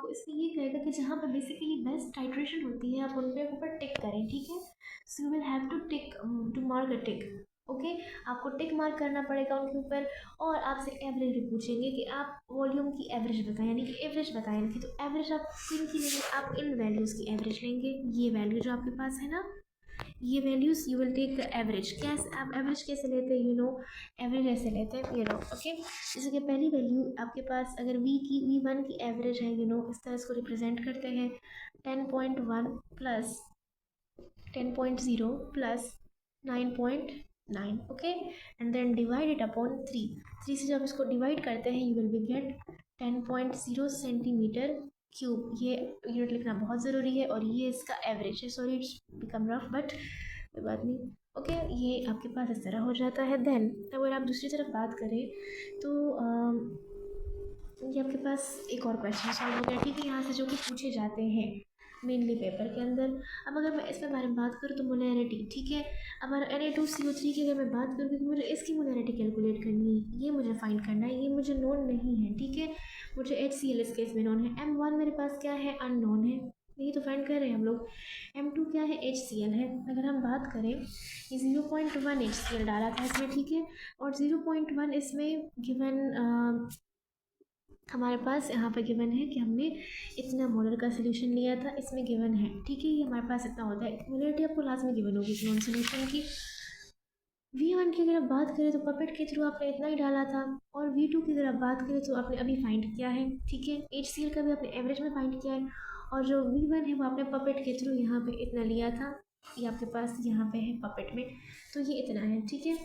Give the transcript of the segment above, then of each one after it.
आपको इसमें ये कहेगा कि जहाँ पर बेसिकली बेस्ट टाइट्रेशन होती है आप उन पे ऊपर टिक करें, ठीक है। So you will have to tick to mark a tick, okay. आपको टिक मार्क करना पड़ेगा उनके ऊपर, और आपसे एवरेज भी पूछेंगे कि आप वॉल्यूम की एवरेज बताएं, यानी कि एवरेज बताएं इनकी। तो एवरेज आप किन की लेंगे, आप इन वैल्यूज़ की एवरेज लेंगे। ये वैल्यू जो आपके पास है ना, ये values you will take the average. कैसे आप एवरेज कैसे लेते हैं, यू नो, एवरेज ऐसे लेते हैं, यू नो, ओके। जैसे कि पहली वैल्यू आपके पास अगर V1 की एवरेज है, यू नो, इस तरह इसको रिप्रेजेंट करते हैं 10.1 plus 10.0 plus 9.9, okay, and then divide it upon 3 से जब इसको डिवाइड करते हैं you will be get 10.0 centimetre cube. ये यूनिट लिखना बहुत ज़रूरी है, और ये इसका एवरेज है। Sorry it's become rough, but कोई बात नहीं, ओके। ये आपके पास इस तरह हो जाता है। देन अगर आप दूसरी तरफ बात करें तो ये आपके पास एक और क्वेश्चन सॉल्व हो गया, ठीक है, यहाँ से जो कि पूछे जाते हैं मेनली पेपर के अंदर। अब अगर मैं इसके बारे में बात करूँ तो मोलैरिटी, ठीक है। अब Na2CO3 की अगर मैं बात करूँ तो मुझे इसकी मोलैरिटी कैलकुलेट करनी है, ये मुझे फाइंड करना है, ये मुझे नोन नहीं है, ठीक है। मुझे HCl इस केस में नोन है, M1 मेरे पास क्या है, अननोन है, यही तो फाइंड कर रहे हैं हम लोग। M2 क्या है, HCl है। अगर हम बात करें, ये 0.1 HCl डाला था इसमें, ठीक है, और 0.1 इसमें गिवन हमारे पास यहाँ पे गिवन है कि हमने इतना मोलर का सोल्यूशन लिया था, इसमें गिवन है, ठीक है, ये हमारे पास इतना होता है। मोलरिटी आपको लाजमी गिवन होगी नॉन सोल्यूशन की। V1 की अगर आप बात करें तो पपेट के थ्रू आपने इतना ही डाला था, और V2 की अगर आप बात करें तो आपने अभी फाइंड किया है, ठीक है। HCl का भी आपने एवरेज में फाइंड किया है, और जो V1 है वो आपने पपेट के थ्रू यहाँ पे इतना लिया था, ये आपके पास यहाँ पे है पपेट में, तो ये इतना है, ठीक है।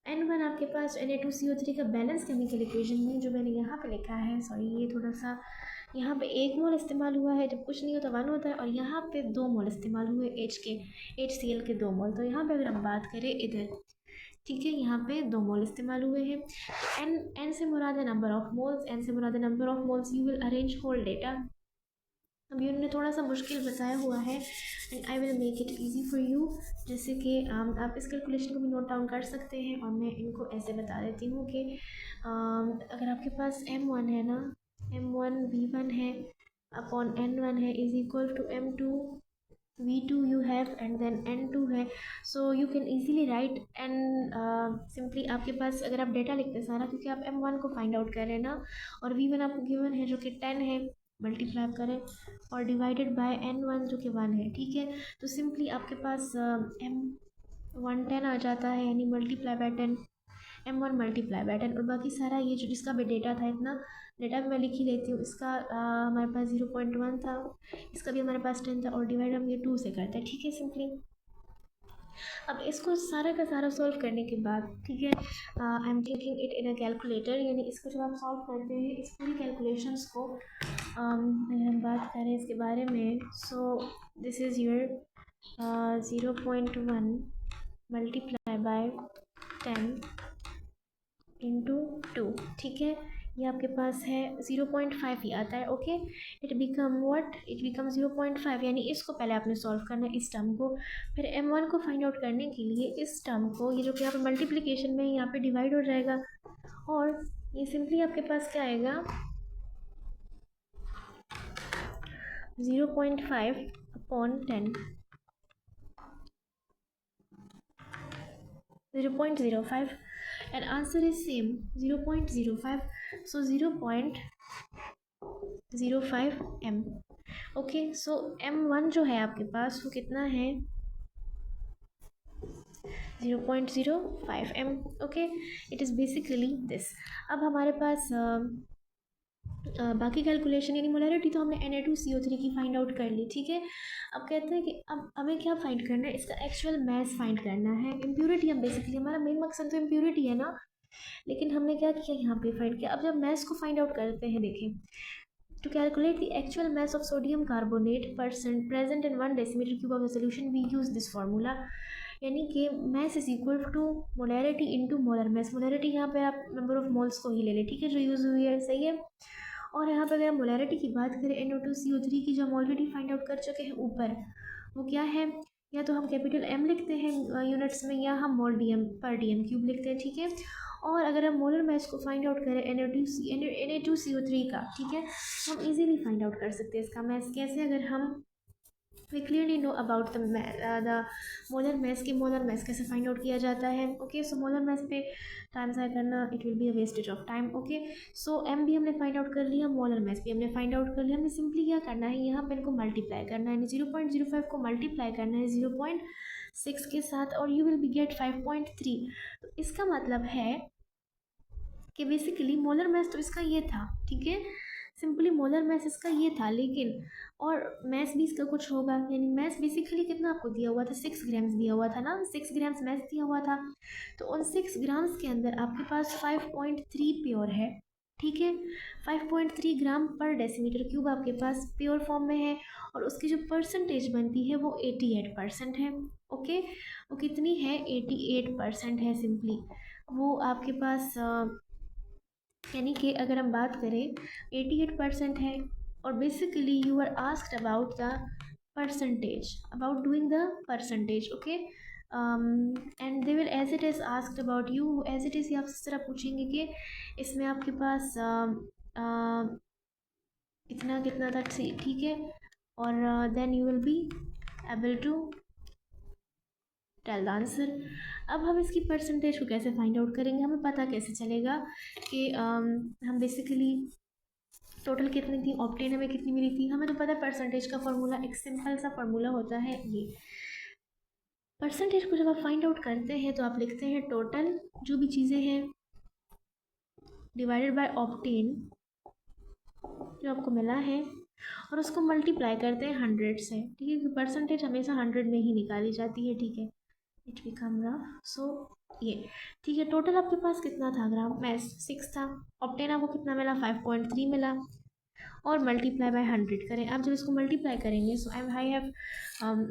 N1 आपके पास Na2CO3 का बैलेंस केमिकल इक्वेशन में जो मैंने यहाँ पे लिखा है, सॉरी ये थोड़ा सा यहाँ पे 1 मोल इस्तेमाल हुआ है, जब कुछ नहीं होता 1 होता है, और यहाँ पे 2 मोल इस्तेमाल हुए HCl के 2 मोल। तो यहाँ पे अगर हम बात करें इधर, ठीक है, यहाँ पे 2 मोल इस्तेमाल हुए हैं। N से मुराद है नंबर ऑफ मोल्स, N से मुराद है number of moles. You will arrange whole data. अब ये उन्होंने थोड़ा सा मुश्किल बताया हुआ है, and I will make it easy for you. जैसे कि आप इस कैलकुलेशन को भी नोट डाउन कर सकते हैं, और मैं इनको ऐसे बता देती हूँ कि अगर आपके पास M1 है ना, M1 V1 है अपॉन N1 है is equal to M2 V2 you have, and then N2 है। So you can easily write and simply आपके पास अगर आप डेटा लिखते हैं सारा, क्योंकि आप M1 को फाइंड आउट कर रहे हैं ना, और V1 आपको गिवन है जो कि 10 है, मल्टीप्लाई करें और डिवाइडेड बाय N1 जो कि 1 है, ठीक है। तो सिंपली आपके पास M1 10 आ जाता है, यानी multiply by 10, M1 multiply by 10, और बाकी सारा ये जो जिसका भी डेटा था, इतना डेटा भी मैं लिख ही लेती हूँ। इसका हमारे पास 0.1 था, इसका भी हमारे पास 10 था, और डिवाइड हम ये 2 से करते हैं, ठीक है, सिंपली। अब इसको सारा का सारा सॉल्व करने के बाद, ठीक है, I am taking it in a calculator, यानी इसको जब आप सॉल्व करते हैं इस पूरी कैलकुलेशंस को, अगर हम बात करें इसके बारे में, so this is your 0.1 multiply by 10 into 2, ठीक है, ये आपके पास है 0.5 ही आता है, okay. It become what, it become 0.5, यानी इसको पहले आपने सॉल्व करना है इस टर्म को, फिर M1 को फाइंड आउट करने के लिए इस टर्म को, ये जो कि यहाँ पे मल्टीप्लिकेशन में यहाँ पे डिवाइड हो जाएगा, और ये सिंपली आपके पास क्या आएगा 0.5 upon 10, 0.05, and answer is same 0.05, so 0.05 m, okay. So M1 जो है आपके पास वो कितना है 0.05 m, okay. It is basically this. अब हमारे पास बाकी कैलकुलेशन, यानी मोलैरिटी तो हमने Na2CO3 की फाइंड आउट कर ली, ठीक है। अब कहते हैं कि अब हमें क्या फाइंड करना है, इसका एक्चुअल मैस फाइंड करना है। इम्प्योरिटी, हम बेसिकली हमारा मेन मकसद तो इम्प्योरिटी है ना, लेकिन हमने क्या किया यहाँ पे फाइंड किया। अब जब मैस को फाइंड आउट करते हैं, देखें, to calculate the actual mass of sodium carbonate percent present in 1 decimetre cube of the solution we use this formula, यानी कि mass is equal to molarity into molar mass. Molarity यहाँ पे आप number of moles को ही ले लें, ठीक है, जो यूज़ हुई है, सही है। और यहाँ पर अगर हम मोलैरिटी की बात करें NO2CO3 की, जो हम ऑलरेडी फाइंड आउट कर चुके हैं ऊपर, वो क्या है, या तो हम कैपिटल M लिखते हैं यूनिट्स में, या हम मोल DM पर DM क्यूब लिखते हैं, ठीक है। और अगर हम मोलर मैस को फाइंड आउट करें Na2CO3 का, ठीक है, हम इजीली फाइंड आउट कर सकते हैं इसका मैथ्स कैसे, अगर हम we clearly know about the molar mass कि मोलर मैथ्स कैसे फाइंड आउट किया जाता है। ओके, सो मोलर मैथ्स पे टाइम ज़ाया करना it will be a wastage of time. Okay, so M भी हमने फाइंड आउट कर लिया, मोलर मैथ्स भी हमने फाइंड आउट कर लिया। हमें सिंपली क्या करना है, यहाँ पे इनको मल्टीप्लाई करना है, 0.05 को मल्टीप्लाई करना है 0.6 के साथ और यू विल बी गेट 5.3। तो इसका मतलब है कि बेसिकली मोलर मैथ्स तो इसका ये था, ठीक है, सिंपली मोलर मैथ्स इसका ये था, लेकिन और मैथ्स भी इसका कुछ होगा, यानी मैथ्स बेसिकली कितना आपको दिया हुआ था, 6 ग्राम्स दिया हुआ था ना, 6 ग्राम्स मैथ्स दिया हुआ था। तो उन 6 ग्राम्स के अंदर आपके पास 5.3 प्योर है, ठीक है, 5.3 ग्राम पर डेसीमीटर क्यूब आपके पास प्योर फॉर्म में है और उसकी जो परसेंटेज बनती है वो 88% है। ओके, वो कितनी है, 88% है सिंपली, वो आपके पास यानी कि अगर हम बात करें 88% है और basically you are asked about the percentage, about doing the percentage. Okay, and they will as it is asked about you, as it is ये आपसे इस तरह पूछेंगे कि इसमें आपके पास इतना कितना था, ठीक है, और then you will be able to tell the answer. अब हम इसकी परसेंटेज को कैसे फाइंड आउट करेंगे, हमें पता कैसे चलेगा कि हम बेसिकली टोटल कितनी थी, ऑप्टेन हमें कितनी मिली थी, हमें तो पता है परसेंटेज का फॉर्मूला एक सिंपल सा फॉर्मूला होता है ये। परसेंटेज को जब आप फाइंड आउट करते हैं तो आप लिखते हैं टोटल जो भी चीज़ें हैं डिवाइडेड बाय ऑप्टेन जो आपको मिला है और उसको मल्टीप्लाई करते हैं 100 से, ठीक है, क्योंकि परसेंटेज हमेशा 100 में ही निकाली जाती है, ठीक है, इट बिकम रफ। सो ये ठीक है, टोटल आपके पास कितना था ग्राम, मैथ्स 6 था, ऑप्टेन आपको कितना मिला, 5.3 मिला और मल्टीप्लाई बाय 100 करें। आप जब इसको मल्टीप्लाई करेंगे so I have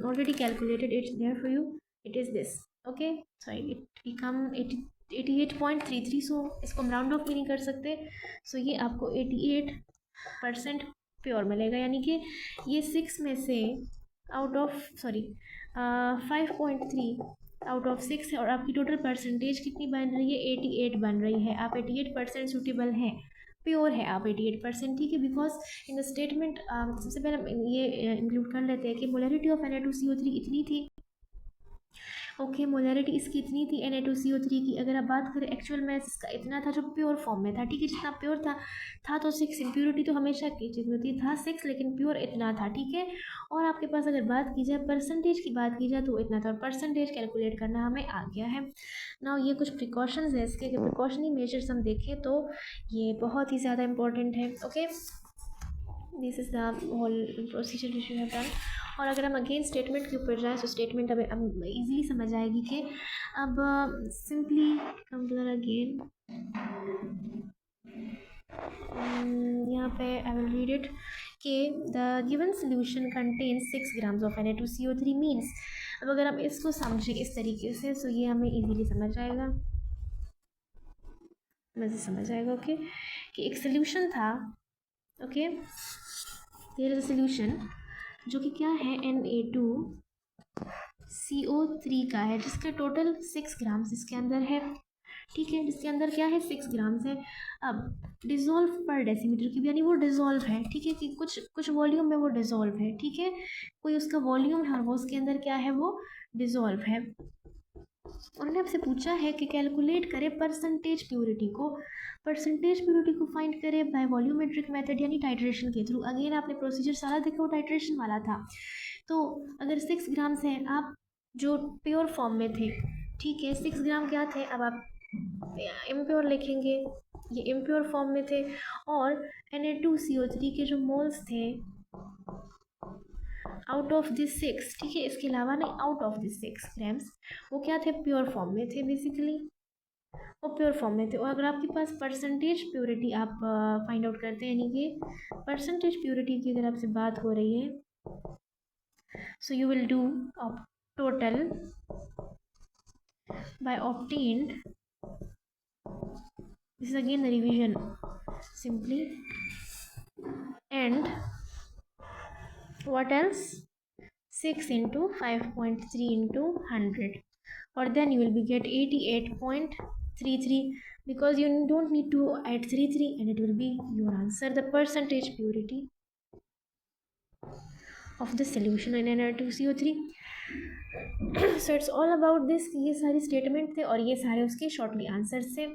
already calculated it there for you, it is this. Okay, sorry, it become 88.33। So इसको हम राउंड ऑफ भी नहीं कर सकते, सो ये आपको 88% प्योर मिलेगा, यानी कि ये 6 में से आउट ऑफ 5.3 आउट ऑफ 6 है और आपकी टोटल परसेंटेज कितनी बन रही है, 88 बन रही है। आप 88% सूटेबल हैं, प्योर है आप 88%, ठीक है, बिकॉज इन द स्टेटमेंट सबसे पहले हम ये इंक्लूड कर लेते हैं कि मोलरिटी ऑफ Na2CO3 इतनी थी। ओके, मोलरिटी इसकी इतनी थी Na2CO3 की। अगर आप बात करें एक्चुअल में इसका इतना था जो प्योर फॉर्म में था, ठीक है, जितना प्योर था तो 6, इम्प्योरिटी तो हमेशा की चीज़ होती था 6, लेकिन प्योर इतना था, ठीक है। और आपके पास अगर बात की जाए परसेंटेज की बात की जाए तो इतना था, और परसेंटेज कैलकुलेट करना हमें आ गया है ना। ये कुछ प्रिकॉशंस है इसके, कि प्रिकॉशनरी मेजर्स हम देखें तो ये बहुत ही ज़्यादा इंपॉर्टेंट है। Okay, this is the whole procedure which you have done. और अगर हम अगेन स्टेटमेंट के ऊपर जाएँ तो स्टेटमेंट अब ईजिली समझ आएगी कि अब simply come to the again, यहाँ पे आई विल रीड इट कि the given solution contains 6 grams of Na2CO3 means. अब अगर हम इसको समझें इस तरीके से तो ये हमें ईजिली समझ आएगा, मज़े समझ आएगा। ओके, कि एक सोल्यूशन था, okay, there is a solution जो कि क्या है Na2CO3 का है, जिसका टोटल 6 ग्राम्स इसके अंदर है, ठीक है, जिसके अंदर क्या है 6 ग्राम्स है। अब डिज़ोल्व पर डेसीमीटर क्यूब, यानी वो डिज़ोल्व है, ठीक है, कि कुछ वॉल्यूम में वो डिज़ोल्व है, ठीक है, कोई उसका वॉल्यूम है और वो उसके अंदर क्या है, वो डिज़ोल्व है। उन्होंने आपसे पूछा है कि कैलकुलेट करें परसेंटेज प्योरिटी को, परसेंटेज प्योरिटी को फाइंड करें बाय वॉल्यूमेट्रिक मेथड यानी टाइट्रेशन के थ्रू। अगेन आपने प्रोसीजर सारा देखा, वो टाइट्रेशन वाला था। तो अगर 6 ग्राम्स हैं, आप जो प्योर फॉर्म में थे, ठीक है, 6 ग्राम क्या थे, अब आप इम्प्योर लिखेंगे, ये इम्प्योर फॉर्म में थे, और Na2CO3 के जो मोल्स थे आउट ऑफ दिस 6, ठीक है, इसके अलावा नहीं, आउट ऑफ दिस 6 ग्राम्स वो क्या थे, प्योर फॉर्म में थे, बेसिकली वो प्योर फॉर्म में थे। और अगर आपके पास परसेंटेज प्योरिटी आप फाइंड आउट करते हैं, यानी कि परसेंटेज प्योरिटी की अगर आपसे बात हो रही है, so you will do total by obtained, this is again the revision simply, and what else, 6 into 5.3 into 100, or then you will be get 88.33, because you don't need to add 33 and it will be your answer, the percentage purity of the solution in NaCl2CO3। So it's all about this. ये सारी statement थे और ये सारे उसके shortly answers थे।